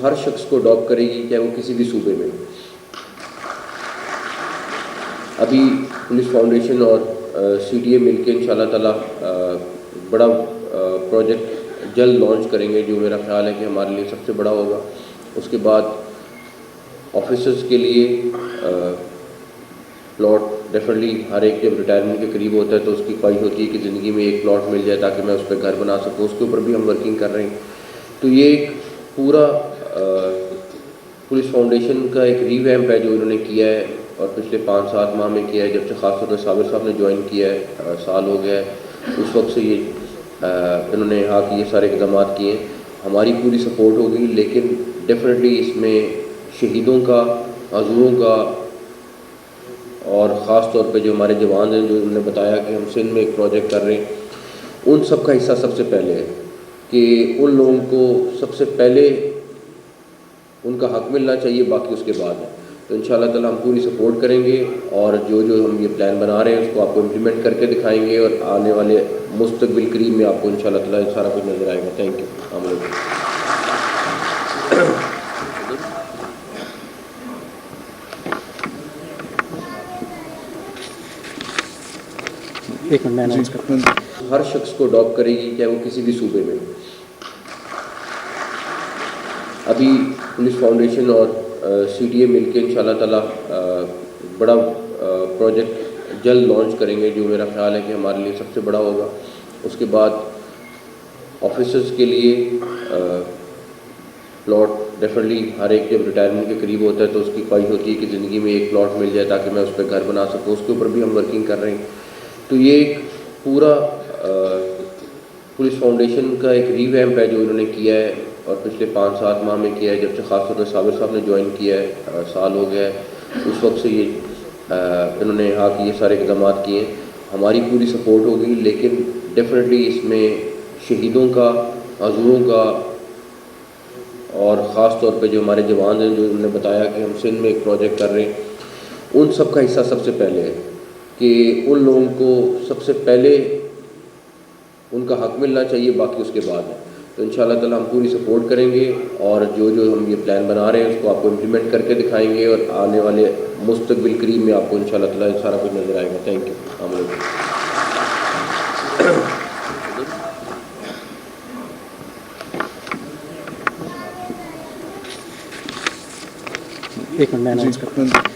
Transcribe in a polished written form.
ہر شخص کو اڈاپٹ کرے گی، چاہے وہ کسی بھی صوبے میں۔ ابھی پولیس فاؤنڈیشن اور سی ٹی اے مل کے انشاءاللہ تعالیٰ بڑا پروجیکٹ جلد لانچ کریں گے، جو میرا خیال ہے کہ ہمارے لیے سب سے بڑا ہوگا۔ اس کے بعد آفیسرز کے لیے پلاٹ ڈیفینیٹلی ہر ایک جب ریٹائرمنٹ کے قریب ہوتا ہے تو اس کی خواہش ہوتی ہے کہ زندگی میں ایک پلاٹ مل جائے تاکہ میں اس پہ گھر بنا سکوں، اس کے اوپر بھی ہم ورکنگ کر رہے ہیں۔ تو یہ ایک پورا پولیس فاؤنڈیشن کا ایک ریویمپ ہے جو انہوں نے کیا ہے، اور پچھلے 5-7 ماہ میں کیا ہے، جب سے خاص طور پہ صابر صاحب نے جوائن کیا ہے، سال ہو گیا ہے، اس وقت سے یہ انہوں نے یہاں کی یہ سارے اقدامات کیے ہیں۔ ہماری پوری سپورٹ ہوگی، لیکن ڈیفینیٹلی اس میں شہیدوں کا، معذوروں کا، اور خاص طور پہ جو ہمارے جوان ہیں، جو انہوں نے بتایا کہ ہم سندھ میں ایک پروجیکٹ کر رہے ہیں، ان سب کا حصہ سب سے پہلے ہے کہ ان لوگوں کو سب سے پہلے ان کا حق ملنا چاہیے، باقی اس کے بعد ہے۔ تو انشاءاللہ تعالیٰ ہم پوری سپورٹ کریں گے، اور جو ہم یہ پلان بنا رہے ہیں اس کو آپ کو امپلیمنٹ کر کے دکھائیں گے، اور آنے والے مستقبل قریب میں آپ کو انشاءاللہ تعالیٰ یہ سارا کچھ نظر آئے گا۔ Thank you. السلام علیکم۔ ایک منٹ میں اناؤنس کرتا ہوں۔ ہر شخص کو اڈاپٹ کرے گی، چاہے وہ کسی بھی صوبے میں۔ ابھی پولیس فاؤنڈیشن اور سی ٹی اے مل کے انشاءاللہ تعالیٰ بڑا پروجیکٹ جلد لانچ کریں گے، جو میرا خیال ہے کہ ہمارے لیے سب سے بڑا ہوگا۔ اس کے بعد آفیسرز کے لیے پلاٹ ڈیفینیٹلی ہر ایک جب ریٹائرمنٹ کے قریب ہوتا ہے تو اس کی خواہش ہوتی ہے کہ زندگی میں ایک پلاٹ مل جائے تاکہ میں اس پہ گھر بنا سکوں، اس کے اوپر بھی ہم ورکنگ کر رہے ہیں۔ تو یہ ایک پورا پولیس فاؤنڈیشن کا ایک ریویمپ ہے جو انہوں نے کیا ہے، اور پچھلے 5-7 ماہ میں کیا ہے، جب سے خاص طور پہ صابر صاحب نے جوائن کیا ہے، سال ہو گیا ہے، اس وقت سے یہ انہوں نے یہاں کی یہ سارے اقدامات کیے ہیں۔ ہماری پوری سپورٹ ہوگی، لیکن ڈیفینیٹلی اس میں شہیدوں کا، معذوروں کا، اور خاص طور پہ جو ہمارے جوان ہیں، جو انہوں نے بتایا کہ ہم سندھ میں ایک پروجیکٹ کر رہے ہیں، ان سب کا حصہ سب سے پہلے ہے کہ ان لوگوں کو سب سے پہلے ان کا حق ملنا چاہیے، باقی اس کے بعد ہے۔ تو انشاءاللہ تعالیٰ ہم پوری سپورٹ کریں گے، اور جو ہم یہ پلان بنا رہے ہیں اس کو آپ کو امپلیمنٹ کر کے دکھائیں گے، اور آنے والے مستقبل قریب میں آپ کو انشاءاللہ تعالیٰ یہ سارا کچھ نظر آئے گا۔ Thank you. السلام علیکم۔ ایک منٹ میں اناؤنس کرتا ہوں۔